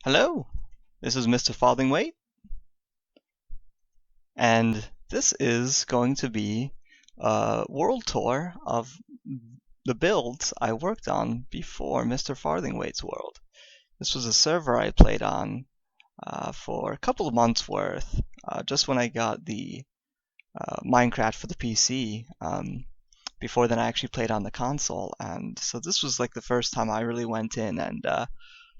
Hello, this is Mr. Farthingwaite, and this is going to be a world tour of the builds I worked on before Mr. Farthingwaite's world. This was a server I played on for a couple of months worth, just when I got the Minecraft for the PC. Before then, I actually played on the console, and so this was like the first time I really went in and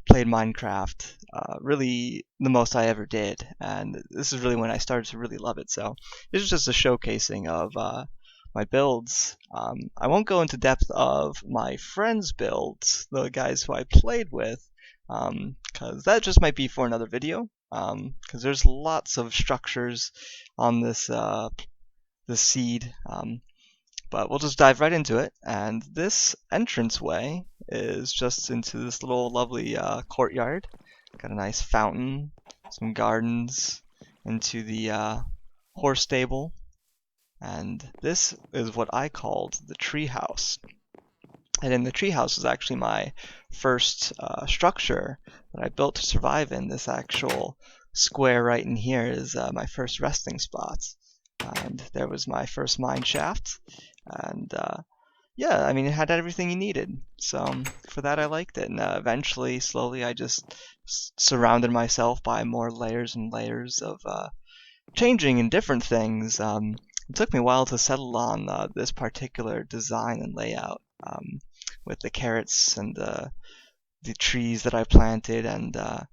played Minecraft, really the most I ever did, and this is really when I started to really love it. So this is just a showcasing of my builds. I won't go into depth of my friends' builds, the guys who I played with, because that just might be for another video. Because there's lots of structures on this seed. But we'll just dive right into it. And this entranceway is just into this little lovely courtyard. Got a nice fountain, some gardens, into the horse stable. And this is what I called the treehouse. And in the treehouse is actually my first structure that I built to survive in. This actual square right in here is my first resting spot. And there was my first mine shaft. And yeah, I mean, it had everything you needed. So for that, I liked it. And eventually, slowly, I just surrounded myself by more layers and layers of changing and different things. It took me a while to settle on this particular design and layout, with the carrots and the trees that I planted, and I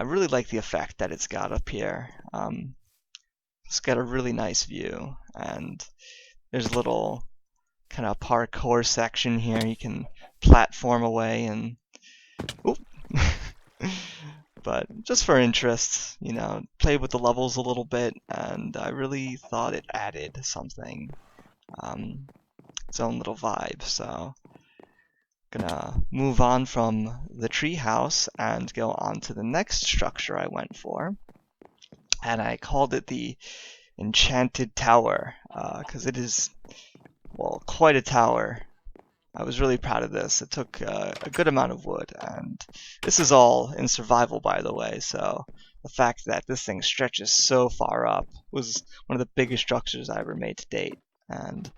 really like the effect that it's got up here. It's got a really nice view, and there's a little kind of parkour section here. You can platform away and oop. But just for interest, played with the levels a little bit, and I really thought it added something, its own little vibe. So gonna move on from the treehouse and go on to the next structure I went for, and I called it the Enchanted Tower, because it is, well, quite a tower. I was really proud of this. It took a good amount of wood, and this is all in survival, by the way, so the fact that this thing stretches so far up was one of the biggest structures I ever made to date. And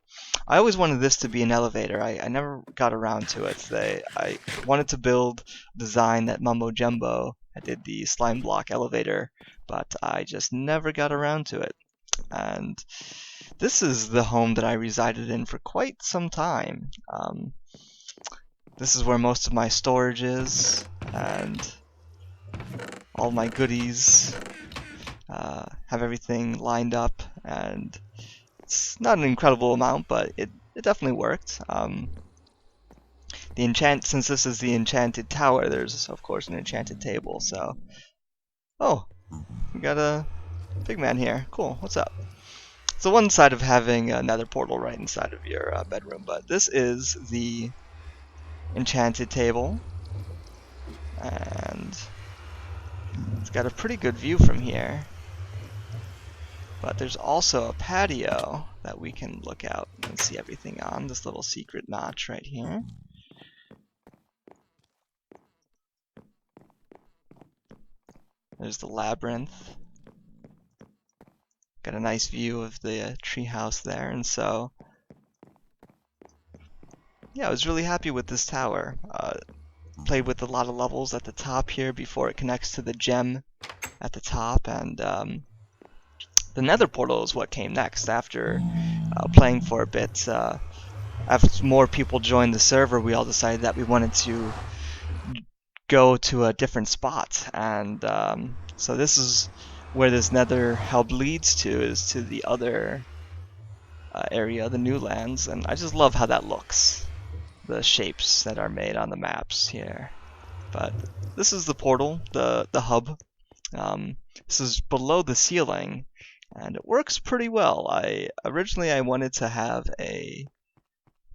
I always wanted this to be an elevator. I never got around to it. I wanted to build a design that Mumbo Jumbo. I did the slime block elevator, but I just never got around to it. And this is the home that I resided in for quite some time. This is where most of my storage is, and all my goodies. Have everything lined up, and it's not an incredible amount, but it definitely worked. Since this is the Enchanted Tower, there's of course an enchanted table. So, oh, we got a big man here. Cool. What's up? So one side of having a nether portal right inside of your bedroom, but this is the enchanted table, and it's got a pretty good view from here. But there's also a patio that we can look out and see everything on, this little secret notch right here. There's the labyrinth. Got a nice view of the treehouse there, and so yeah, I was really happy with this tower. Played with a lot of levels at the top here before it connects to the gem at the top, and the nether portal is what came next after playing for a bit. After more people joined the server, we all decided that we wanted to go to a different spot, and so this is where this nether hub leads to, is to the other area, the new lands, and I just love how that looks, the shapes that are made on the maps here. But this is the portal, the hub. This is below the ceiling, and it works pretty well. Originally I wanted to have a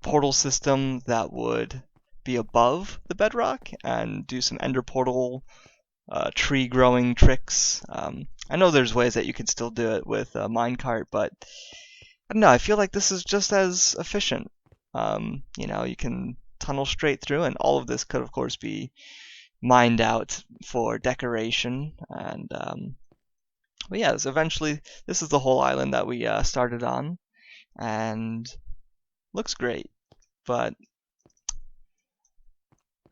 portal system that would be above the bedrock and do some ender portal tree growing tricks. I know there's ways that you can still do it with a minecart, but I don't know, I feel like this is just as efficient. You can tunnel straight through, and all of this could of course be mined out for decoration. And but yeah, so eventually this is the whole island that we started on, and looks great. But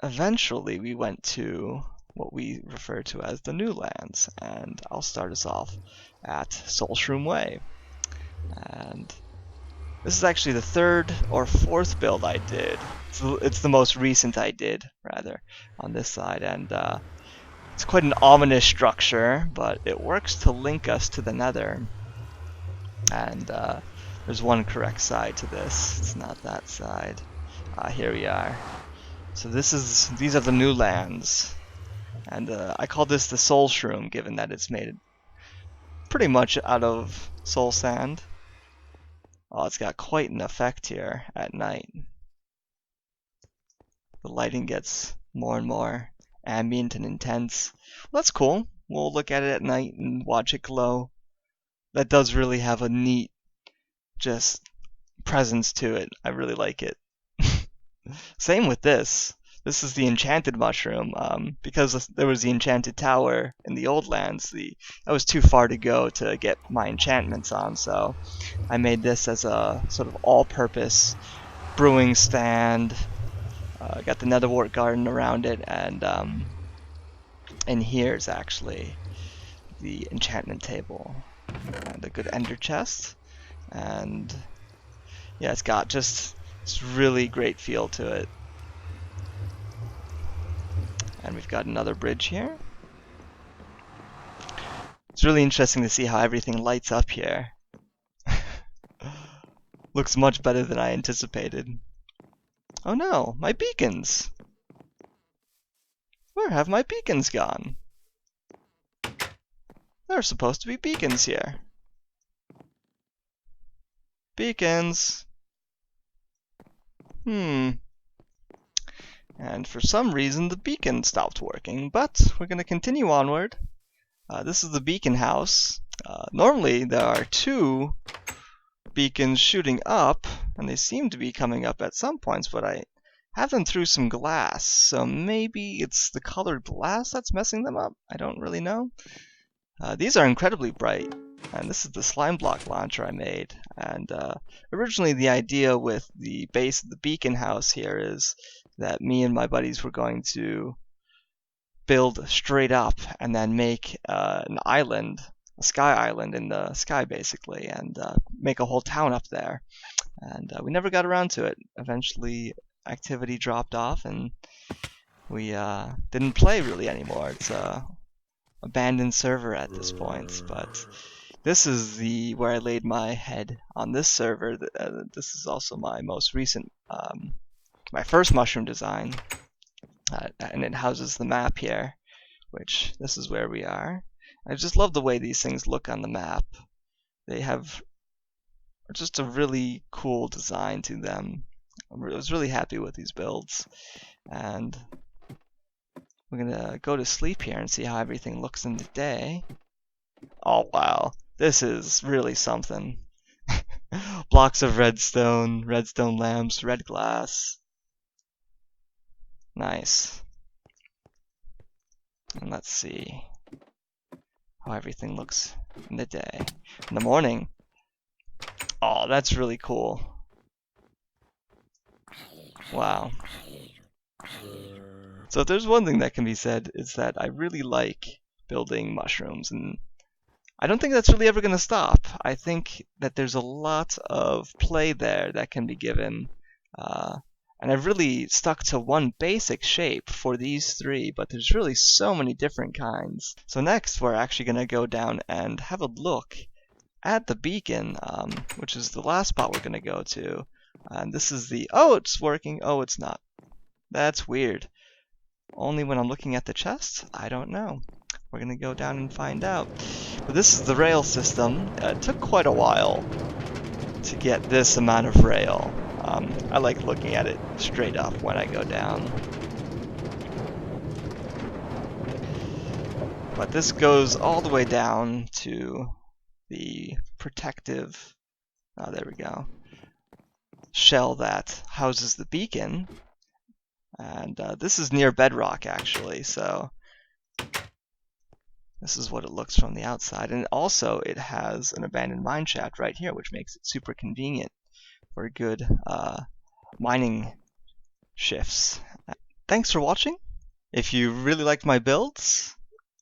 eventually we went to what we refer to as the new lands, and I'll start us off at Farthingwaite. And this is actually the third or fourth build I did. It's the most recent I did, rather, on this side, and it's quite an ominous structure, but it works to link us to the Nether. And there's one correct side to this. It's not that side. Here we are. So these are the new lands, and I call this the Soul Shroom, given that it's made pretty much out of soul sand. Oh, it's got quite an effect here at night. The lighting gets more and more ambient and intense. Well, that's cool. We'll look at it at night and watch it glow. That does really have a neat, just presence to it. I really like it. Same with this. This is the enchanted mushroom. Because there was the Enchanted Tower in the old lands, that was too far to go to get my enchantments on, so I made this as a sort of all-purpose brewing stand. Got the netherwort garden around it, and here's actually the enchantment table and a good ender chest, and yeah, it's got just this really great feel to it. And we've got another bridge here. It's really interesting to see how everything lights up here. Looks much better than I anticipated. Oh no, my beacons! Where have my beacons gone? There are supposed to be beacons here. Beacons! And for some reason the beacon stopped working, but we're going to continue onward. This is the beacon house. Normally there are two beacons shooting up, and they seem to be coming up at some points, but I have them through some glass, so maybe it's the colored glass that's messing them up. I don't really know. These are incredibly bright, and this is the slime block launcher I made. And originally the idea with the base of the beacon house here is that me and my buddies were going to build straight up and then make an island, a sky island in the sky basically, and make a whole town up there. And we never got around to it. Eventually activity dropped off and we didn't play really anymore. It's a abandoned server at this point, but this is where I laid my head on this server. This is also my most recent, my first mushroom design, and it houses the map here, which this is where we are. I just love the way these things look on the map. They have just a really cool design to them. I was really happy with these builds, and we're gonna go to sleep here and see how everything looks in the day. Oh wow, this is really something. Blocks of redstone lamps, red glass. Nice. And let's see how everything looks in the day. In the morning, oh, that's really cool. Wow. So if there's one thing that can be said, it's that I really like building mushrooms, and I don't think that's really ever going to stop. I think that there's a lot of play there that can be given, and I've really stuck to one basic shape for these three, but there's really so many different kinds. So next we're actually going to go down and have a look at the beacon, which is the last spot we're going to go to. And this is oh, it's working. Oh, it's not. That's weird. Only when I'm looking at the chest? I don't know. We're going to go down and find out. But this is the rail system. It took quite a while to get this amount of rail. I like looking at it straight up when I go down. But this goes all the way down to the protective, there we go, shell that houses the beacon. And this is near bedrock, actually, so this is what it looks from the outside. And also, it has an abandoned mine shaft right here, which makes it super convenient for good mining shifts. Thanks for watching. If you really liked my builds,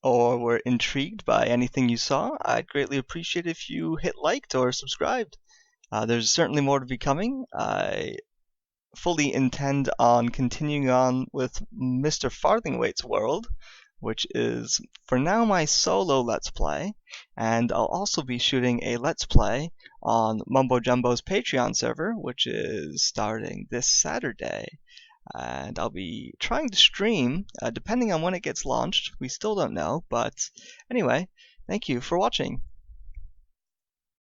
or were intrigued by anything you saw, I'd greatly appreciate if you hit liked or subscribed. There's certainly more to be coming. I fully intend on continuing on with Mr. Farthingwaite's world, which is for now my solo Let's Play, and I'll also be shooting a Let's Play on Mumbo Jumbo's Patreon server, which is starting this Saturday. And I'll be trying to stream, depending on when it gets launched. We still don't know, but anyway, thank you for watching.